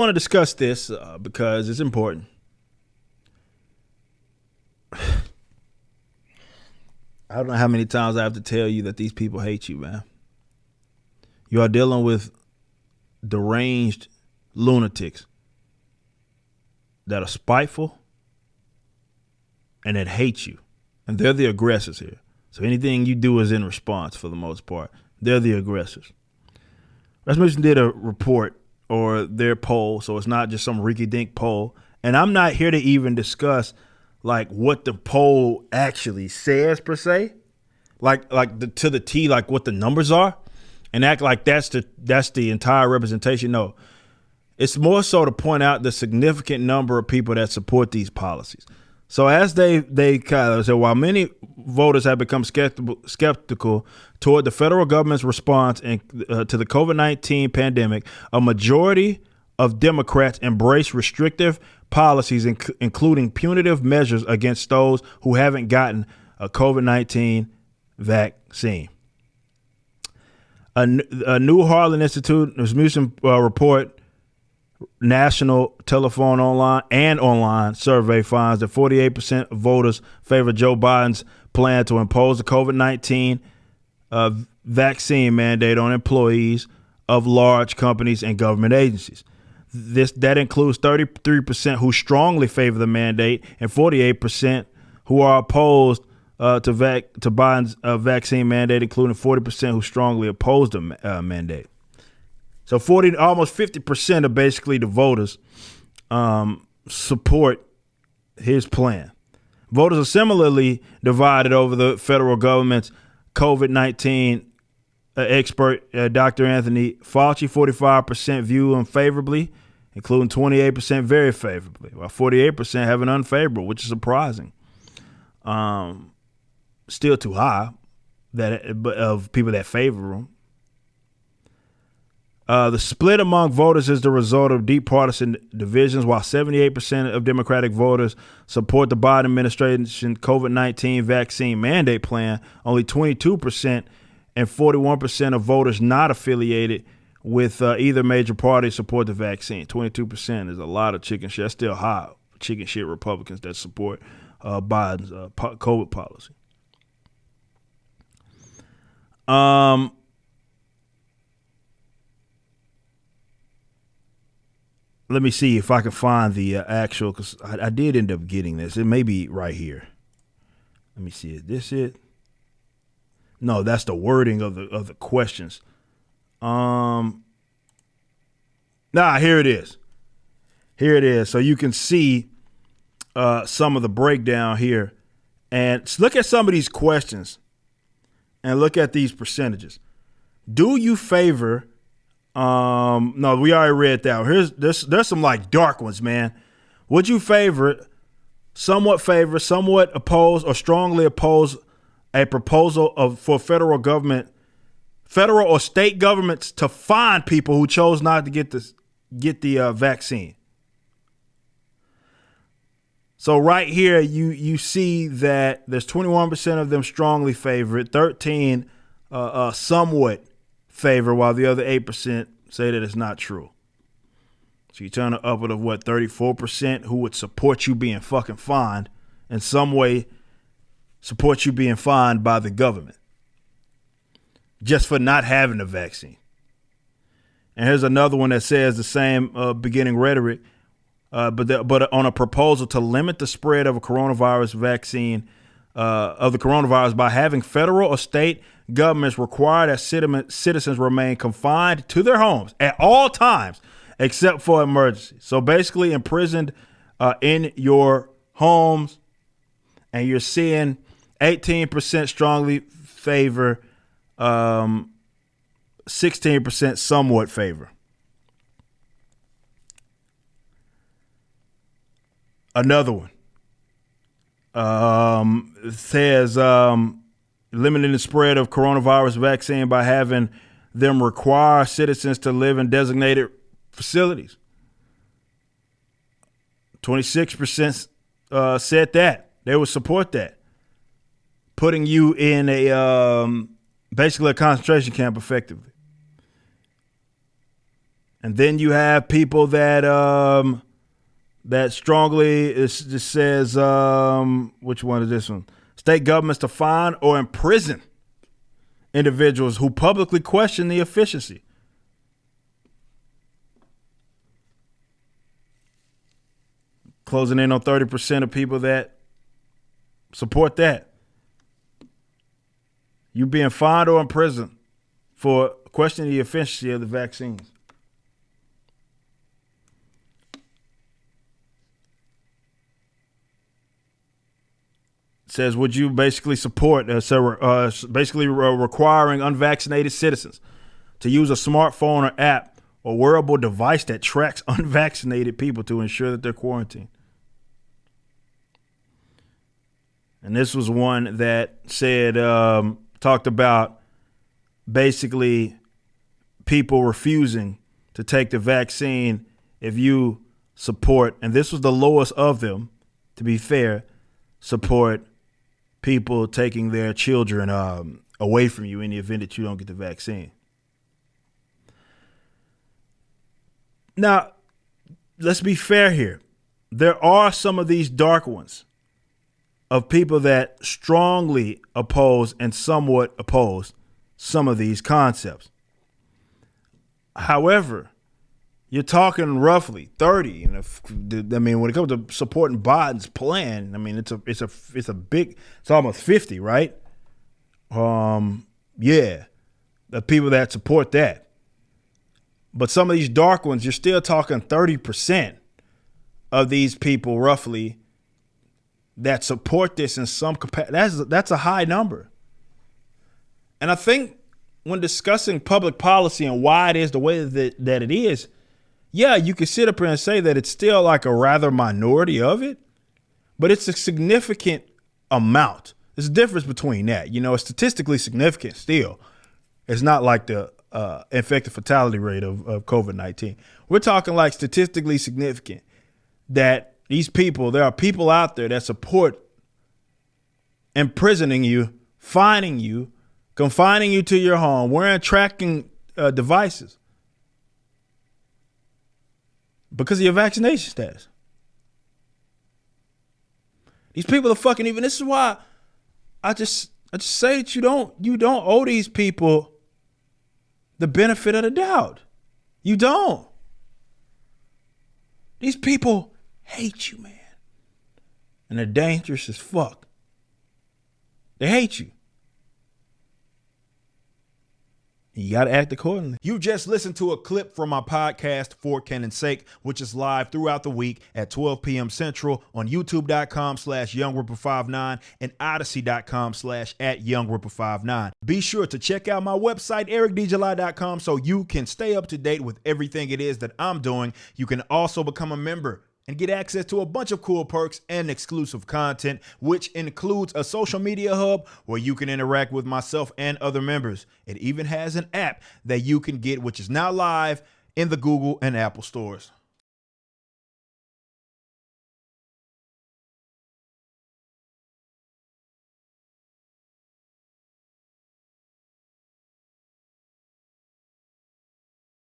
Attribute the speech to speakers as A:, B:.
A: I want to discuss this because it's important. I don't know how many times I have to tell you that these people hate you, man. You are dealing with deranged lunatics that are spiteful and that hate you. And they're the aggressors here. So anything you do is in response for the most part. They're the aggressors. Rasmussen did a report or their poll, so it's not just some rinky-dink poll. And I'm not here to even discuss like what the poll actually says per se, to the T, like what the numbers are, and act like that's the entire representation. No, it's more so to point out the significant number of people that support these policies. So as they kind of say, while many voters have become skeptical toward the federal government's response to the COVID-19 pandemic, a majority of Democrats embrace restrictive policies, including punitive measures against those who haven't gotten a COVID-19 vaccine. A New Harlan Institute Rasmussen report, National Telephone Online survey finds that 48% of voters favor Joe Biden's plan to impose the COVID-19 vaccine mandate on employees of large companies and government agencies. That includes 33% who strongly favor the mandate and 48% who are opposed to Biden's vaccine mandate, including 40% who strongly oppose the mandate. So almost 50% of basically the voters support his plan. Voters are similarly divided over the federal government's COVID-19 expert, Dr. Anthony Fauci. 45% view him favorably, including 28% very favorably, while 48% have an unfavorable, which is surprising. Still too high of people that favor him. The split among voters is the result of deep partisan divisions. While 78% of Democratic voters support the Biden administration COVID-19 vaccine mandate plan, only 22% and 41% of voters not affiliated with either major party support the vaccine. 22% is a lot of chicken shit. That's still high chicken shit Republicans that support Biden's COVID policy. Let me see if I can find the actual, because I did end up getting this. It may be right here. Let me see. Is this it? No, that's the wording of the questions. Here it is. Here it is. So you can see some of the breakdown here. And look at some of these questions and look at these percentages. Do you favor... no, we already read that. There's some like dark ones, man. Would you favor, somewhat oppose, or strongly oppose a proposal for federal or state governments to fine people who chose not to get the vaccine? So right here, you see that there's 21% of them strongly favor it, 13 somewhat favor, while the other 8% say that it's not true. So you turn an upward of 34% who would support you being fucking fined, in some way support you being fined by the government just for not having the vaccine. And here's another one that says the same beginning rhetoric, but on a proposal to limit the spread of a coronavirus vaccine of the coronavirus by having federal or state governments require that citizens remain confined to their homes at all times except for emergency. So basically imprisoned in your homes, and you're seeing 18% strongly favor, 16% somewhat favor. Another one says limiting the spread of coronavirus vaccine by having them require citizens to live in designated facilities. 26% said that they would support that, putting you in a basically a concentration camp effectively. And then you have people that that strongly it just says which one is this one? State governments to fine or imprison individuals who publicly question the efficiency. Closing in on 30% of people that support that. You being fined or imprisoned for questioning the efficiency of the vaccines. Says, would you basically support, basically requiring unvaccinated citizens to use a smartphone or app or wearable device that tracks unvaccinated people to ensure that they're quarantined? And this was one that said, talked about basically people refusing to take the vaccine if you support, and this was the lowest of them, to be fair, support people taking their children away from you in the event that you don't get the vaccine. Now, let's be fair here. There are some of these dark ones of people that strongly oppose and somewhat oppose some of these concepts. However, you're talking roughly 30. And I mean, when it comes to supporting Biden's plan, I mean, it's a big, it's almost 50, right? Yeah, the people that support that. But some of these dark ones, you're still talking 30% of these people roughly that support this in some capacity. That's a high number. And I think when discussing public policy and why it is the way that it is, yeah, you can sit up here and say that it's still like a rather minority of it, but it's a significant amount. There's a difference between that. You know, it's statistically significant still. It's not like the infected fatality rate of COVID-19. We're talking like statistically significant that there are people out there that support imprisoning you, fining you, confining you to your home, wearing tracking devices because of your vaccination status. These people are fucking even. This is why I just say that you don't owe these people the benefit of the doubt. You don't. These people hate you, man. And they're dangerous as fuck. They hate you. You got to act accordingly. You just listened to a clip from my podcast, For Canon's Sake, which is live throughout the week at 12 p.m. Central on youtube.com/YoungRipper59 and odyssey.com/@YoungRipper59. Be sure to check out my website, ericdjuly.com, so you can stay up to date with everything it is that I'm doing. You can also become a member and get access to a bunch of cool perks and exclusive content, which includes a social media hub where you can interact with myself and other members. It even has an app that you can get, which is now live in the Google and Apple stores.